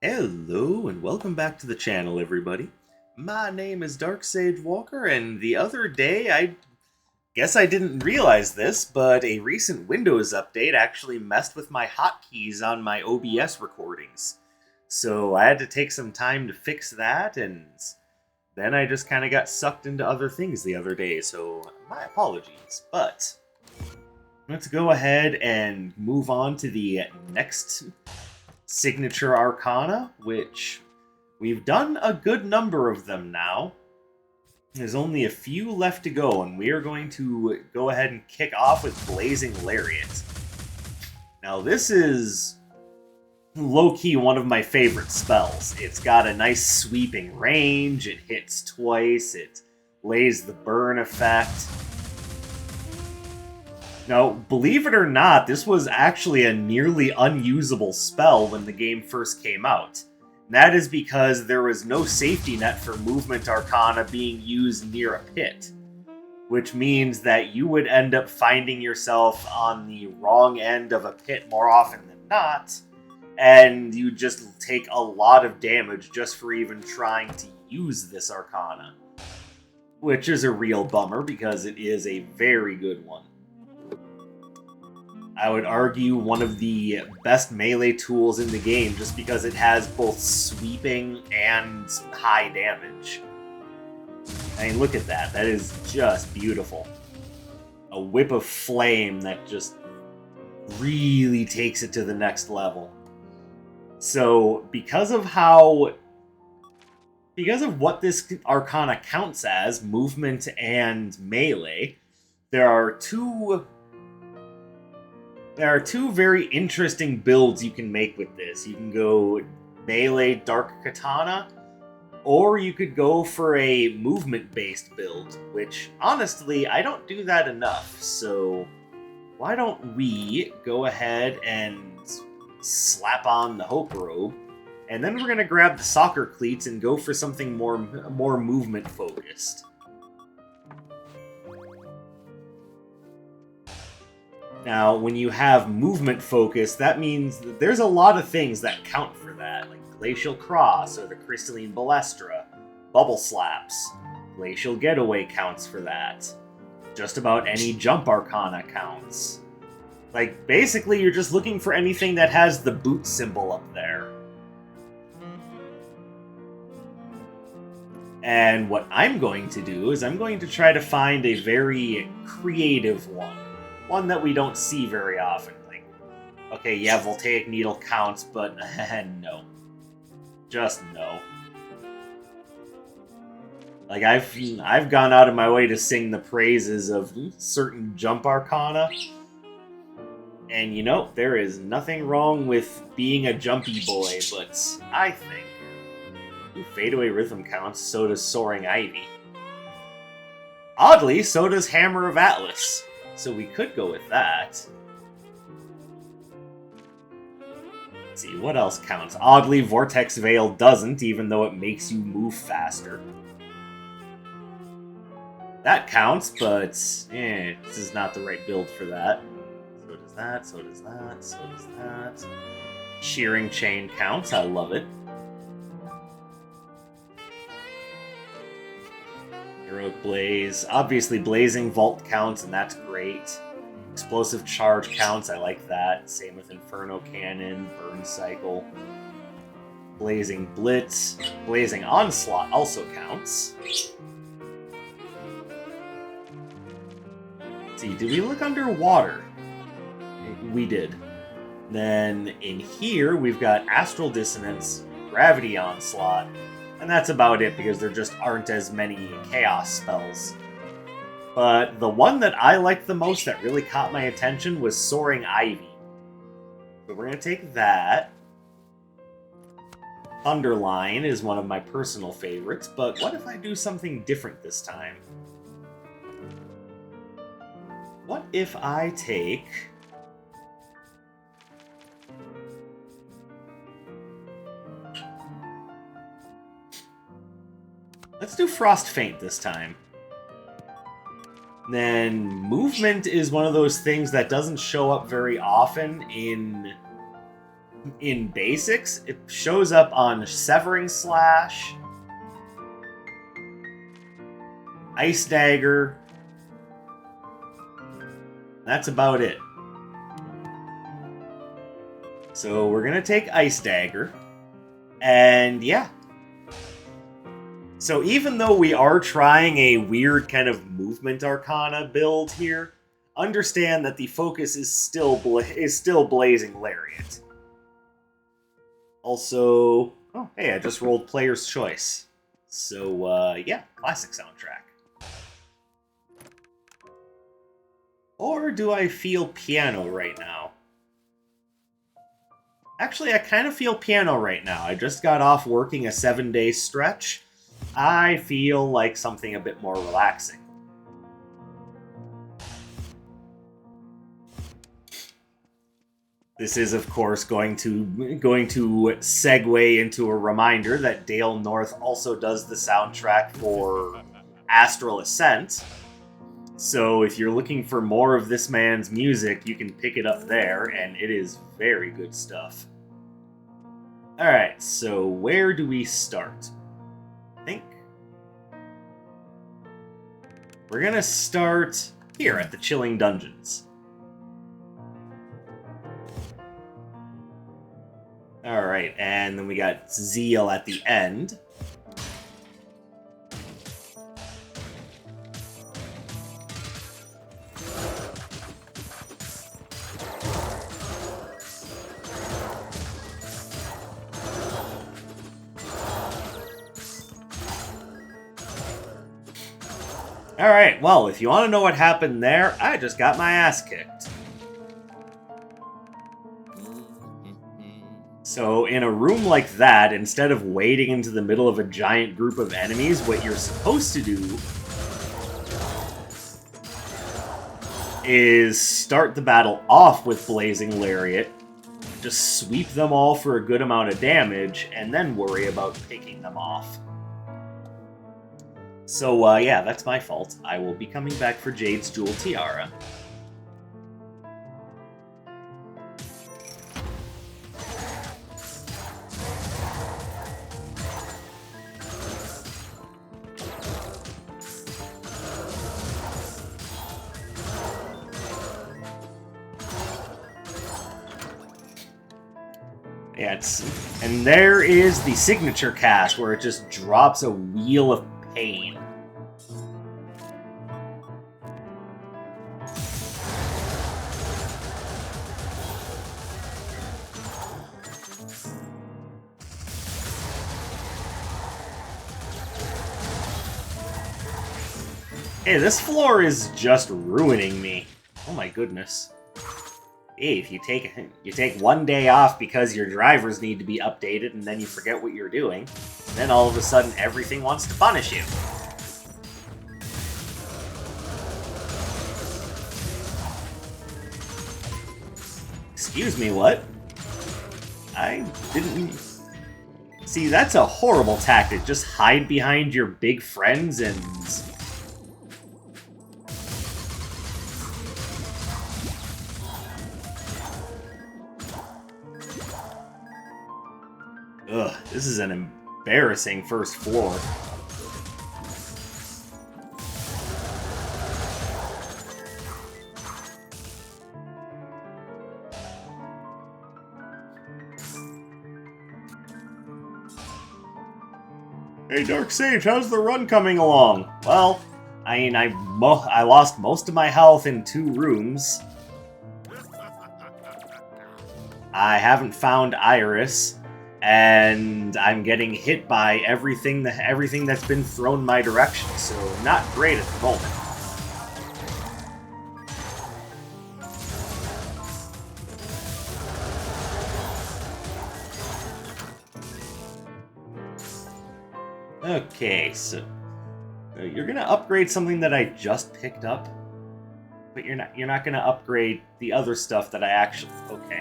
Hello and welcome back to the channel, everybody. My name is Dark Sage Walker, and the other day, I guess I didn't realize this, but a recent Windows update actually messed with my hotkeys on my OBS recordings. So I had to take some time to fix that, and then I just kind of got sucked into other things the other day, so my apologies. But let's go ahead and move on to the next signature Arcana, which we've done a good number of them now. There's only a few left to go, and we are going to go ahead and kick off with Blazing Lariat. Now, this is low-key one of my favorite spells. It's got a nice sweeping range, it hits twice, it lays the burn effect. Now, believe it or not, this was actually a nearly unusable spell when the game first came out. And that is because there was no safety net for movement arcana being used near a pit. Which means that you would end up finding yourself on the wrong end of a pit more often than not, and you just take a lot of damage just for even trying to use this arcana. Which is a real bummer because it is a very good one. I would argue one of the best melee tools in the game just because it has both sweeping and high damage. I mean, look at that. That is just beautiful. A whip of flame that just really takes it to the next level. So, because of what this Arcana counts as, movement and melee, there are two very interesting builds you can make with this. You can go melee Dark Katana, or you could go for a movement-based build, which, honestly, I don't do that enough, so why don't we go ahead and slap on the Hope Robe, and then we're going to grab the Soccer Cleats and go for something more movement-focused. Now, when you have movement focus, that means that there's a lot of things that count for that, like Glacial Cross or the Crystalline Balestra, Bubble Slaps. Glacial Getaway counts for that. Just about any jump arcana counts. Like, basically, you're just looking for anything that has the boot symbol up there. And what I'm going to do is I'm going to try to find a very creative one. One that we don't see very often. Like, okay, yeah, Voltaic Needle counts, but no. Just no. Like, I've gone out of my way to sing the praises of certain jump arcana. And, you know, there is nothing wrong with being a jumpy boy, but I think Fadeaway Rhythm counts, so does Soaring Ivy. Oddly, so does Hammer of Atlas. So we could go with that. Let's see, what else counts? Oddly, Vortex Veil doesn't, even though it makes you move faster. That counts, but this is not the right build for that. So does that, so does that, so does that. Shearing Chain counts, I love it. Heroic Blaze. Obviously, Blazing Vault counts, and that's great. Explosive Charge counts, I like that. Same with Inferno Cannon, Burn Cycle. Blazing Blitz. Blazing Onslaught also counts. Let's see, did we look underwater? We did. Then in here, we've got Astral Dissonance, Gravity Onslaught, and that's about it, because there just aren't as many Chaos spells. But the one that I liked the most that really caught my attention was Soaring Ivy. So we're going to take that. Thunderline is one of my personal favorites, but what if I do something different this time? What if I take... Let's do Frost Feint this time. Then movement is one of those things that doesn't show up very often in in basics, it shows up on Severing Slash, Ice Dagger. That's about it. So we're gonna take Ice Dagger, and yeah. So even though we are trying a weird kind of movement Arcana build here, understand that the focus is still Blazing Lariat. Also, oh hey, I just rolled Player's Choice. So yeah, classic soundtrack. Or do I feel piano right now? Actually, I kind of feel piano right now. I just got off working a 7-day stretch. I feel like something a bit more relaxing. This is, of course, going to segue into a reminder that Dale North also does the soundtrack for Astral Ascent. So if you're looking for more of this man's music, you can pick it up there, and it is very good stuff. Alright, so where do we start? I think we're gonna start here at the Chilling Dungeons. Alright, and then we got Zeal at the end. Alright, well, if you want to know what happened there, I just got my ass kicked. So, in a room like that, instead of wading into the middle of a giant group of enemies, what you're supposed to do is start the battle off with Blazing Lariat, just sweep them all for a good amount of damage, and then worry about picking them off. So, yeah, that's my fault. I will be coming back for Jade's Jewel Tiara. Yeah, and there is the signature cache where it just drops a wheel of pain. Hey, this floor is just ruining me. Oh my goodness. Hey, if you take one day off because your drivers need to be updated and then you forget what you're doing, then all of a sudden everything wants to punish you. Excuse me, what? I didn't... See, that's a horrible tactic. Just hide behind your big friends and... Ugh, this is an embarrassing first floor. Hey, Dark Sage, how's the run coming along? Well, I mean, I lost most of my health in 2 rooms. I haven't found Iris. And I'm getting hit by everything that's been thrown my direction, so not great at the moment. Okay, so you're gonna upgrade something that I just picked up, but you're not gonna upgrade the other stuff that I actually... Okay.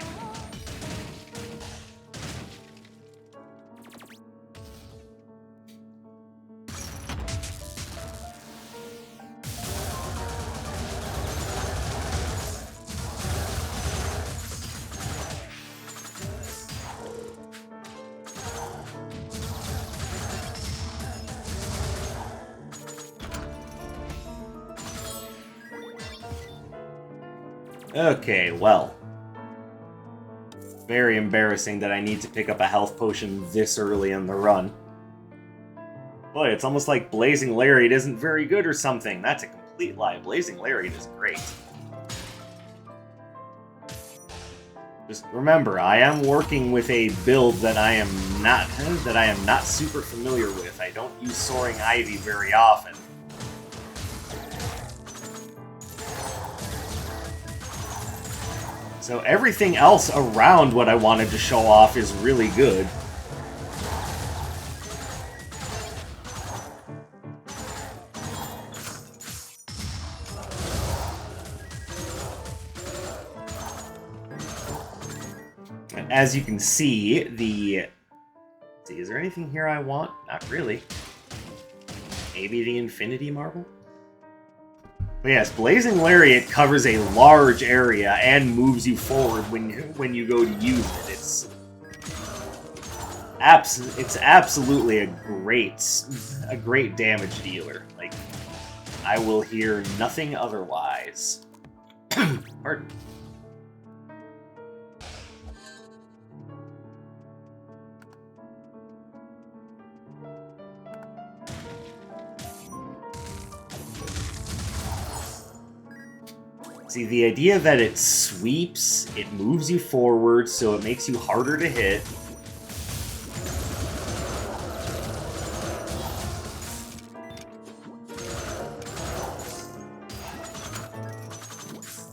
Okay, well. Very embarrassing that I need to pick up a health potion this early in the run. Boy, it's almost like Blazing Lariat isn't very good or something. That's a complete lie. Blazing Lariat is great. Just remember, I am working with a build that I am not super familiar with. I don't use Soaring Ivy very often. So everything else around what I wanted to show off is really good. As you can see, is there anything here I want? Not really. Maybe the Infinity Marble? But yes, Blazing Lariat covers a large area and moves you forward when you go to use it. It's absolutely a great damage dealer. Like, I will hear nothing otherwise. Pardon. See, the idea that it sweeps, it moves you forward, so it makes you harder to hit.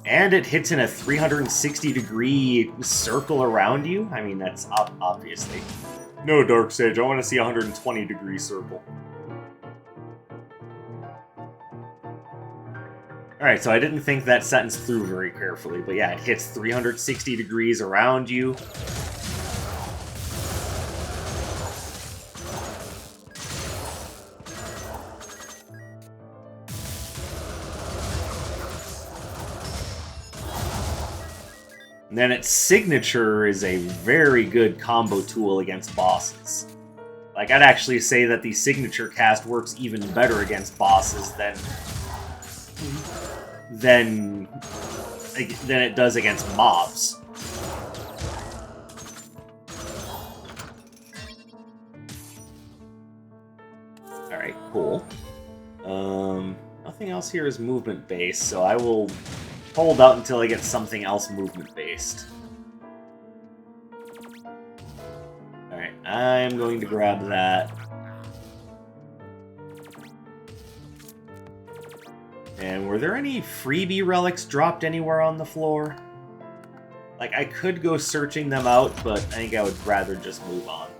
And it hits in a 360-degree circle around you. I mean, that's obviously. No, Dark Sage, I want to see a 120-degree circle. Alright, so I didn't think that sentence through very carefully, but yeah, it hits 360 degrees around you. And then its signature is a very good combo tool against bosses. Like, I'd actually say that the signature cast works even better against bosses than it does against mobs. Alright, cool. Nothing else here is movement-based, so I will hold out until I get something else movement-based. Alright, I'm going to grab that. And were there any freebie relics dropped anywhere on the floor? Like, I could go searching them out, but I think I would rather just move on.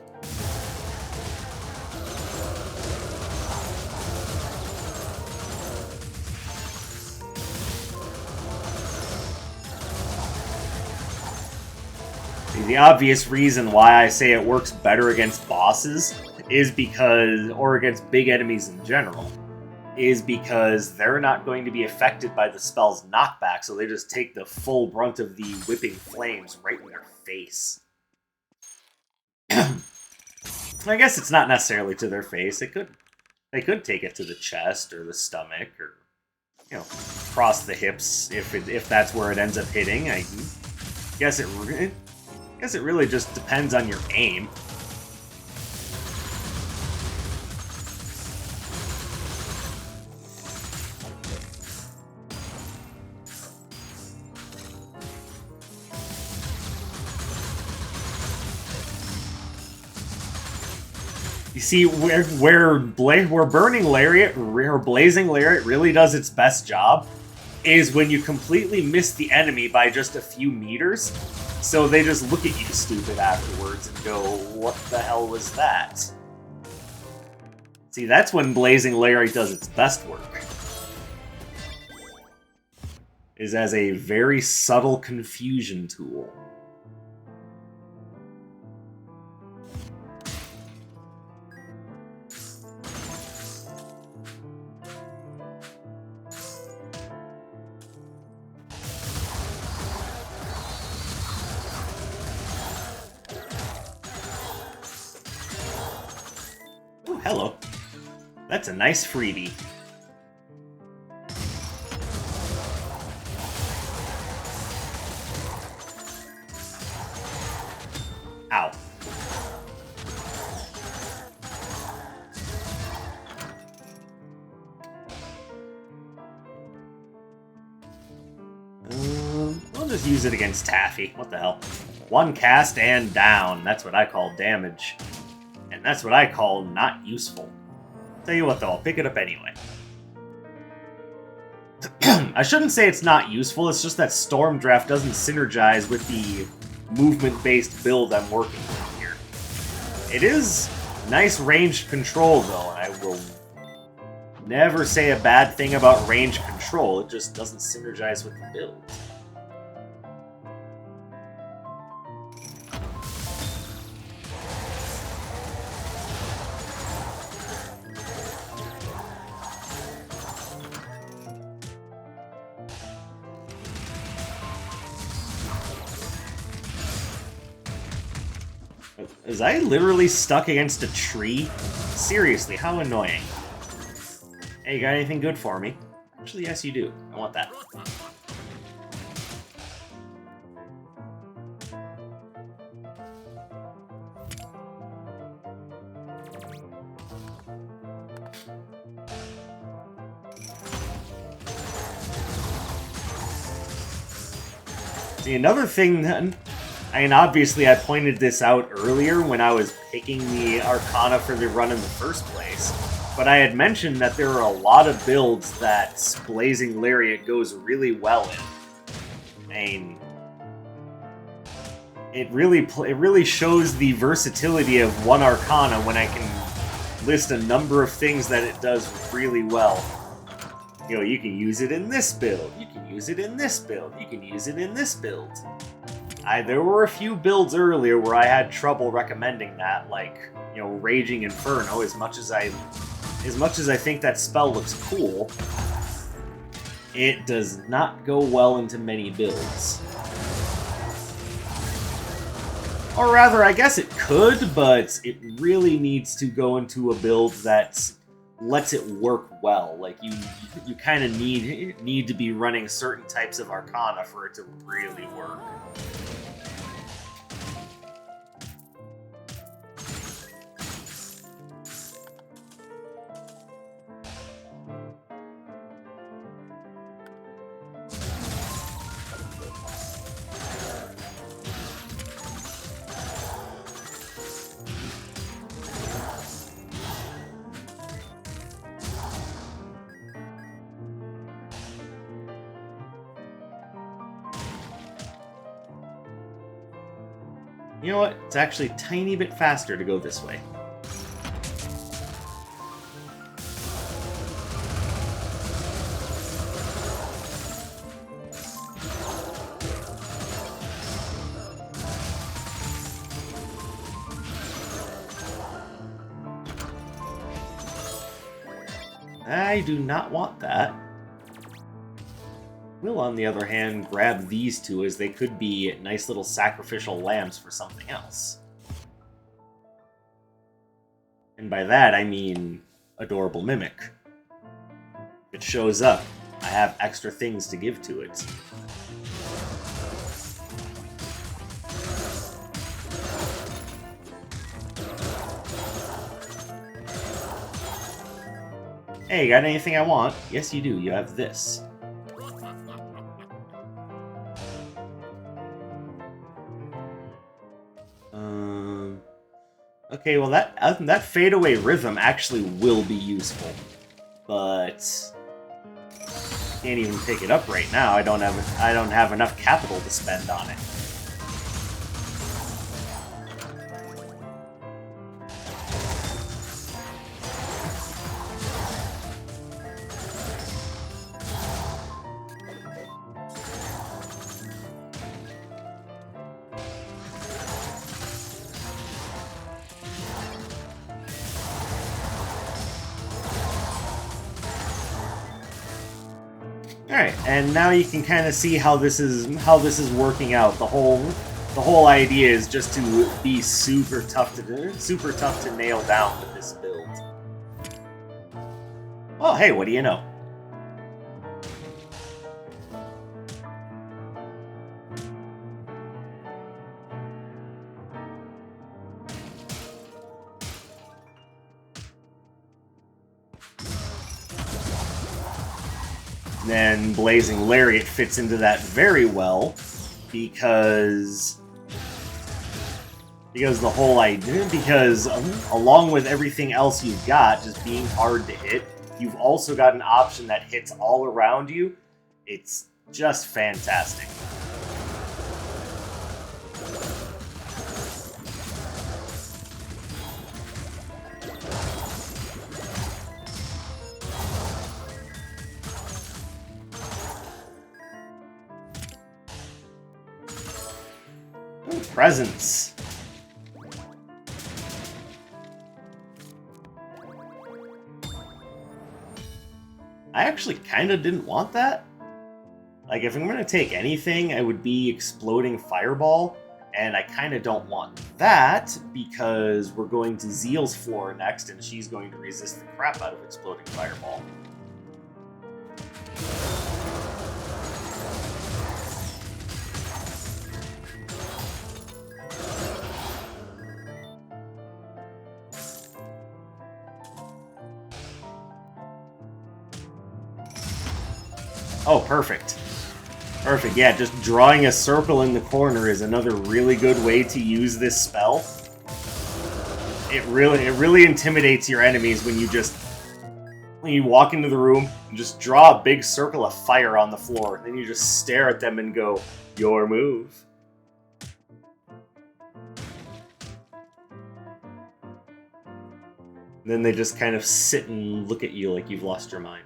See, the obvious reason why I say it works better against bosses is because, or against big enemies in general, is because they're not going to be affected by the spell's knockback, so they just take the full brunt of the whipping flames right in their face. I guess it's not necessarily to their face. They could take it to the chest or the stomach or, you know, across the hips if that's where it ends up hitting. I guess it really just depends on your aim. You see, where Burning Lariat, or Blazing Lariat really does its best job is when you completely miss the enemy by just a few meters, so they just look at you stupid afterwards and go, what the hell was that? See, that's when Blazing Lariat does its best work. Is as a very subtle confusion tool. Hello. That's a nice freebie. just use it against Taffy. What the hell? One cast and down. That's what I call damage. And that's what I call not useful. Tell you what though, I'll pick it up anyway. I shouldn't say it's not useful, it's just that Storm Draft doesn't synergize with the movement-based build I'm working with here. It is nice ranged control though, and I will never say a bad thing about range control, it just doesn't synergize with the build. Is I literally stuck against a tree? Seriously, how annoying. Hey, you got anything good for me? Actually, yes you do. I want that. See, another thing then, I mean, obviously I pointed this out earlier when I was picking the Arcana for the run in the first place, but I had mentioned that there are a lot of builds that Blazing Lariat goes really well in. I mean, it really shows the versatility of one Arcana when I can list a number of things that it does really well. You know, you can use it in this build, you can use it in this build, you can use it in this build. There were a few builds earlier where I had trouble recommending that, like, you know, Raging Inferno. As much as I think that spell looks cool, it does not go well into many builds. Or rather, I guess it could, but it really needs to go into a build that lets it work well. Like, you kind of need to be running certain types of Arcana for it to really work. You know what? It's actually a tiny bit faster to go this way. I do not want that. Will, on the other hand, grab these two as they could be nice little sacrificial lambs for something else. And by that, I mean Adorable Mimic. If it shows up, I have extra things to give to it. Hey, got anything I want? Yes, you do. You have this. Okay, well that fadeaway rhythm actually will be useful, but can't even pick it up right now. I don't have enough capital to spend on it. Alright, and now you can kind of see how this is working out. The whole idea is just to be super tough to nail down with this build. Oh, hey, what do you know? Then Blazing Lariat fits into that very well. because the whole idea, because along with everything else you've got, just being hard to hit, you've also got an option that hits all around you. It's just fantastic. Ooh, presents. I actually kind of didn't want that. Like, if I'm going to take anything, it would be Exploding Fireball, and I kind of don't want that because we're going to Zeal's floor next, and she's going to resist the crap out of Exploding Fireball. Oh, perfect. Perfect, yeah, just drawing a circle in the corner is another really good way to use this spell. It really intimidates your enemies when you walk into the room and just draw a big circle of fire on the floor, and then you just stare at them and go, "Your move." And then they just kind of sit and look at you like you've lost your mind.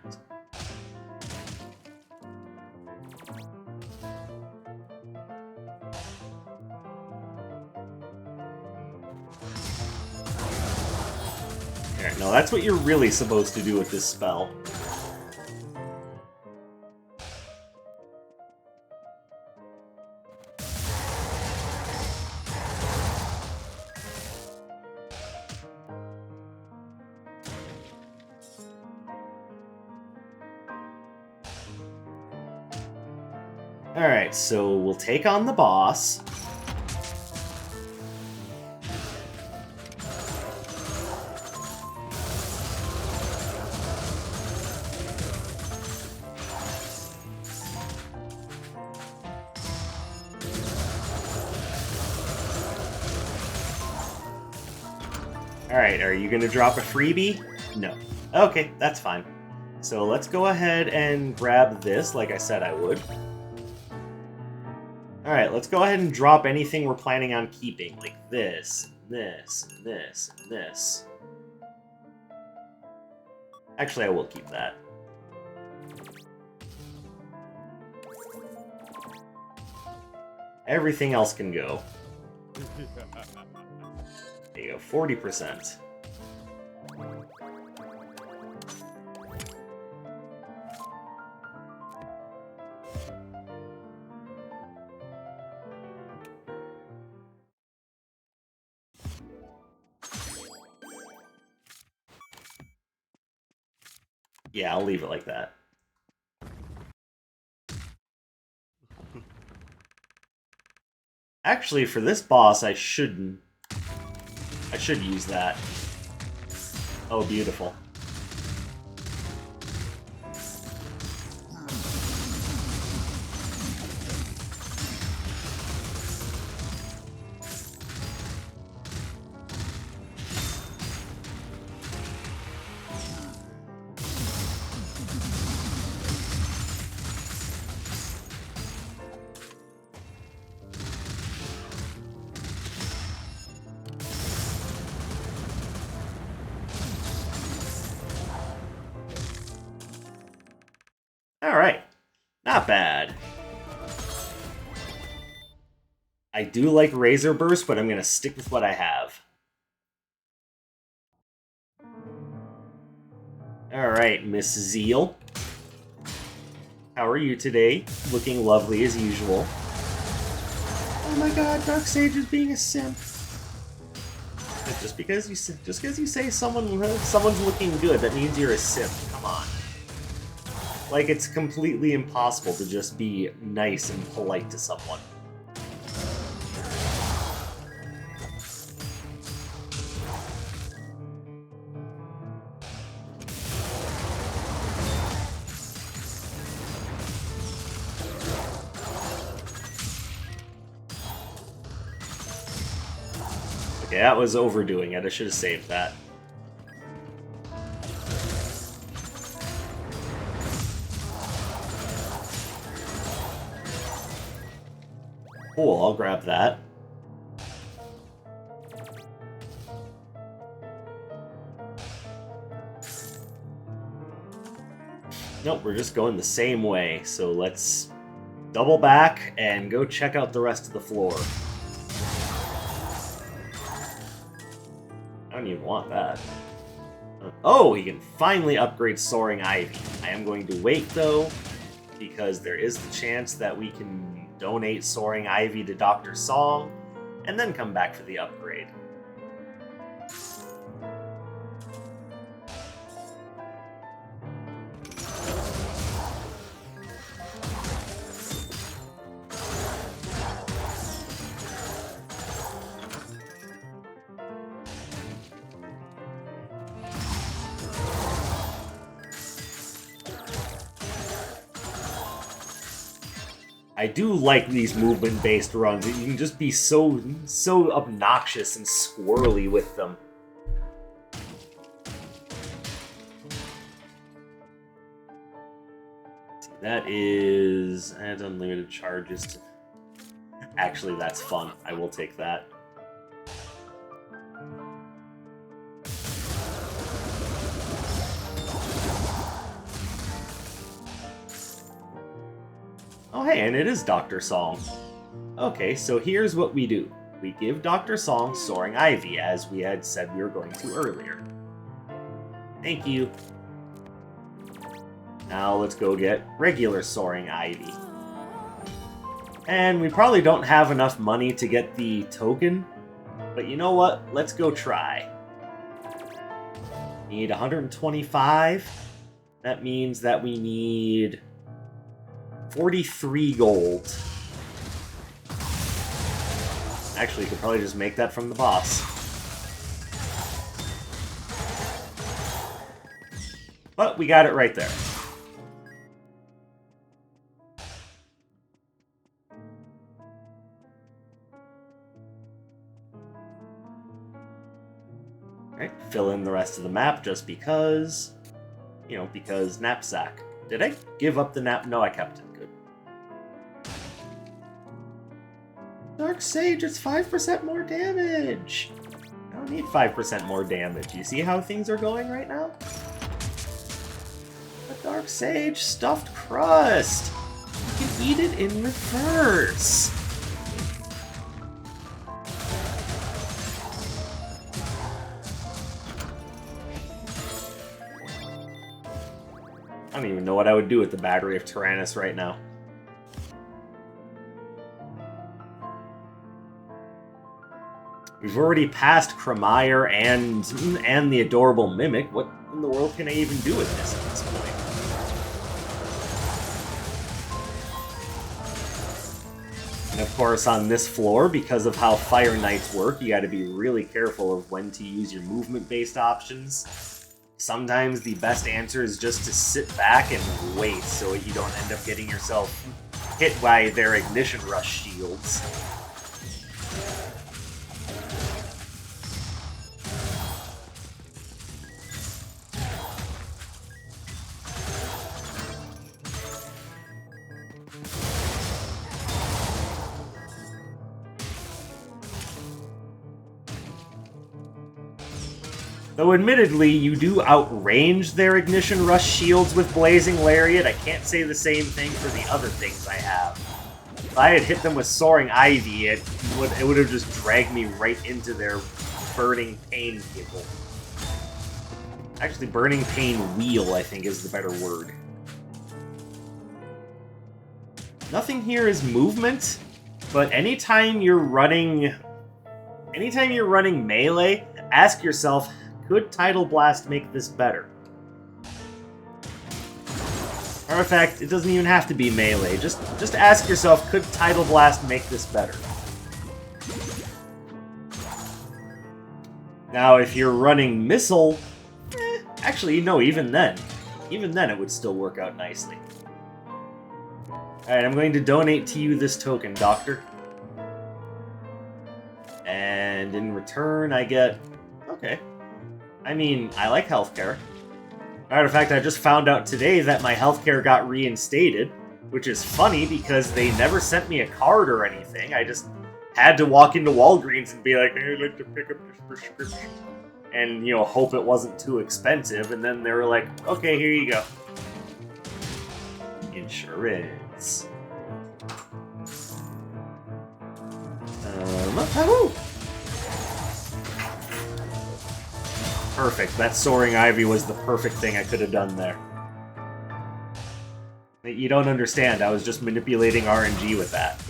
No, that's what you're really supposed to do with this spell. Alright, so we'll take on the boss. Alright, are you gonna drop a freebie? No. Okay, that's fine. So let's go ahead and grab this, like I said I would. Alright, let's go ahead and drop anything we're planning on keeping, like this, this, this, and this. Actually, I will keep that. Everything else can go. There you go, 40%. Yeah, I'll leave it like that. Actually, for this boss, I should use that. Oh, beautiful. Alright, not bad. I do like Razor Burst, but I'm going to stick with what I have. Alright, Miss Zeal. How are you today? Looking lovely as usual. Oh my god, Darksage is being a simp. Just because you say someone's looking good, that means you're a simp. Come on. Like, it's completely impossible to just be nice and polite to someone. Okay, that was overdoing it. I should have saved that. Cool, I'll grab that. Nope, we're just going the same way, so let's double back and go check out the rest of the floor. I don't even want that. Oh, he can finally upgrade Soaring Ivy. I am going to wait, though, because there is the chance that we can donate Soaring Ivy to Dr. Song, and then come back for the upgrade. I do like these movement-based runs. You can just be so obnoxious and squirrely with them. See, that adds unlimited charges. Actually, that's fun. I will take that. Oh hey, and it is Dr. Song. Okay, so here's what we do. We give Dr. Song Soaring Ivy, as we had said we were going to earlier. Thank you. Now let's go get regular Soaring Ivy. And we probably don't have enough money to get the token, but you know what? Let's go try. Need 125. That means that we need 43 gold. Actually, you could probably just make that from the boss. But we got it right there. Alright, fill in the rest of the map just because... You know, because knapsack. Did I give up the nap? No, I kept it. Good. Dark Sage, it's 5% more damage! I don't need 5% more damage. You see how things are going right now? A Dark Sage stuffed crust! You can eat it in reverse! I don't even know what I would do with the battery of Tyrannus right now. We've already passed Cremire and the Adorable Mimic. What in the world can I even do with this at this point? And of course, on this floor, because of how Fire Knights work, you gotta be really careful of when to use your movement-based options. Sometimes the best answer is just to sit back and wait so you don't end up getting yourself hit by their Ignition Rush shields. Though admittedly, you do outrange their Ignition Rush shields with Blazing Lariat, I can't say the same thing for the other things I have. If I had hit them with Soaring Ivy, it would have just dragged me right into their Burning Pain giggle. Actually, Burning Pain Wheel, I think, is the better word. Nothing here is movement, but anytime you're running melee, ask yourself, could Tidal Blast make this better? Matter of fact, it doesn't even have to be melee. Just ask yourself, could Tidal Blast make this better? Now, if you're running Missile, actually, no, even then it would still work out nicely. Alright, I'm going to donate to you this token, Doctor. And And in return, I get... Okay. I mean, I like healthcare. Matter of fact, I just found out today that my healthcare got reinstated, which is funny because they never sent me a card or anything. I just had to walk into Walgreens and be like, hey, I'd like to pick up this prescription. And, you know, hope it wasn't too expensive. And then they were like, okay, here you go. Insurance. Perfect. That Soaring Ivy was the perfect thing I could have done there. You don't understand. I was just manipulating RNG with that.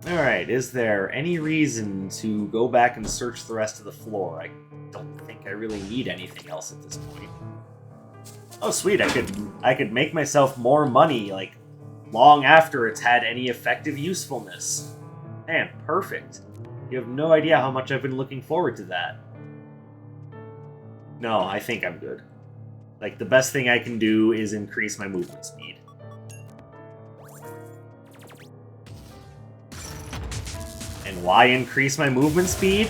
Alright, is there any reason to go back and search the rest of the floor? I don't think I really need anything else at this point. Oh sweet, I could make myself more money, like, long after it's had any effective usefulness. Man, perfect. You have no idea how much I've been looking forward to that. No, I think I'm good. Like, the best thing I can do is increase my movement speed. And why increase my movement speed?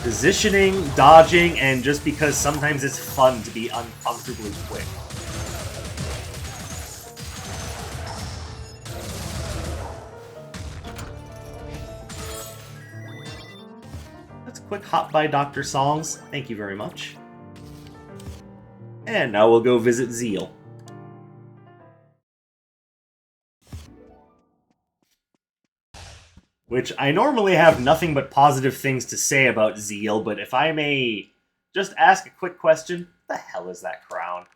Positioning, dodging, and just because sometimes it's fun to be uncomfortably quick. That's a quick hop by Dr. Songs. Thank you very much. And now we'll go visit Zeal. Which I normally have nothing but positive things to say about Zeal, but if I may just ask a quick question, what the hell is that crown?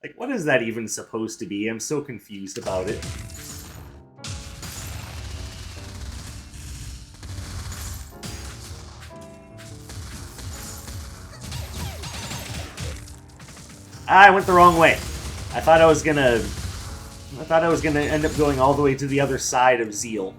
Like, what is that even supposed to be? I'm so confused about it. I went the wrong way. I thought I was gonna end up going all the way to the other side of Zeal.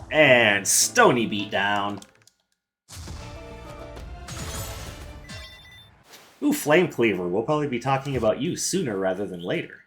And Stony beat down. Ooh, Flame Cleaver. We'll probably be talking about you sooner rather than later.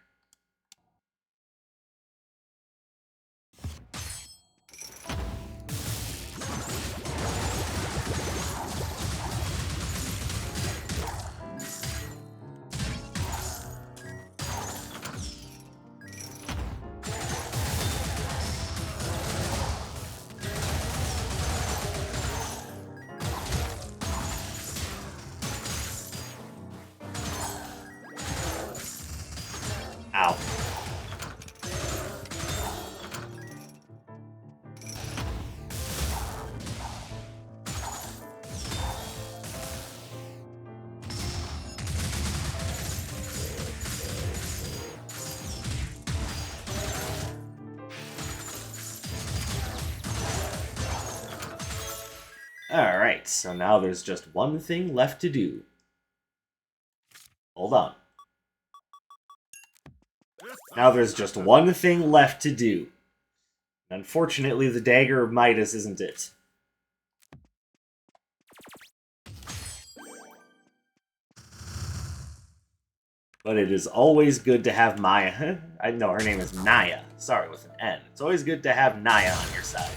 Ow. Alright, so now there's just one thing left to do. Hold on. Now there's just one thing left to do. Unfortunately, the Dagger of Midas isn't it. But it is always good to have Maya. I know her name is Naya. Sorry, with an N. It's always good to have Naya on your side.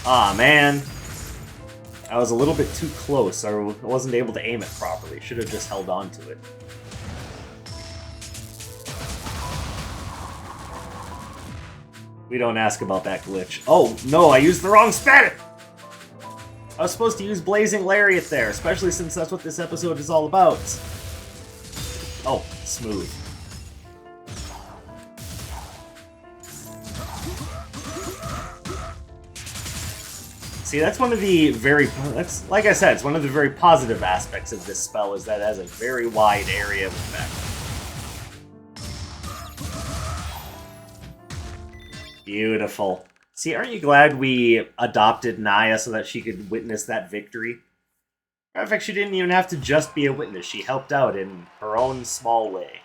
Aw, man. I was a little bit too close. I wasn't able to aim it properly. Should have just held on to it. We don't ask about that glitch. Oh, no, I used the wrong spell! I was supposed to use Blazing Lariat there, especially since that's what this episode is all about. Oh, smooth. See, that's one of the that's, like I said, it's one of the very positive aspects of this spell, is that it has a very wide area of effect. Beautiful. See, aren't you glad we adopted Naya so that she could witness that victory? In fact, she didn't even have to just be a witness. She helped out in her own small way.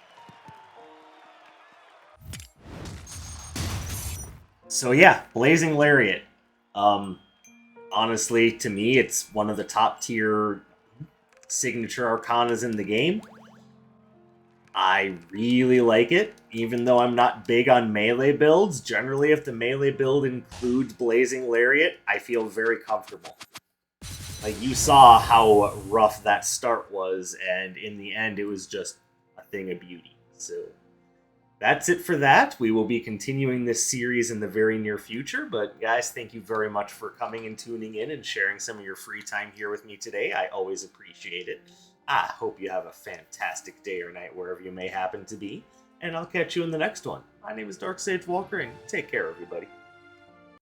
So yeah, Blazing Lariat. Honestly, to me, it's one of the top tier signature Arcanas in the game. I really like it, even though I'm not big on melee builds. Generally, if the melee build includes Blazing Lariat, I feel very comfortable. Like, you saw how rough that start was, and in the end, it was just a thing of beauty. So, that's it for that. We will be continuing this series in the very near future, but guys, thank you very much for coming and tuning in and sharing some of your free time here with me today. I always appreciate it. I hope you have a fantastic day or night wherever you may happen to be, and I'll catch you in the next one. My name is Dark Sage Walker, and take care, everybody.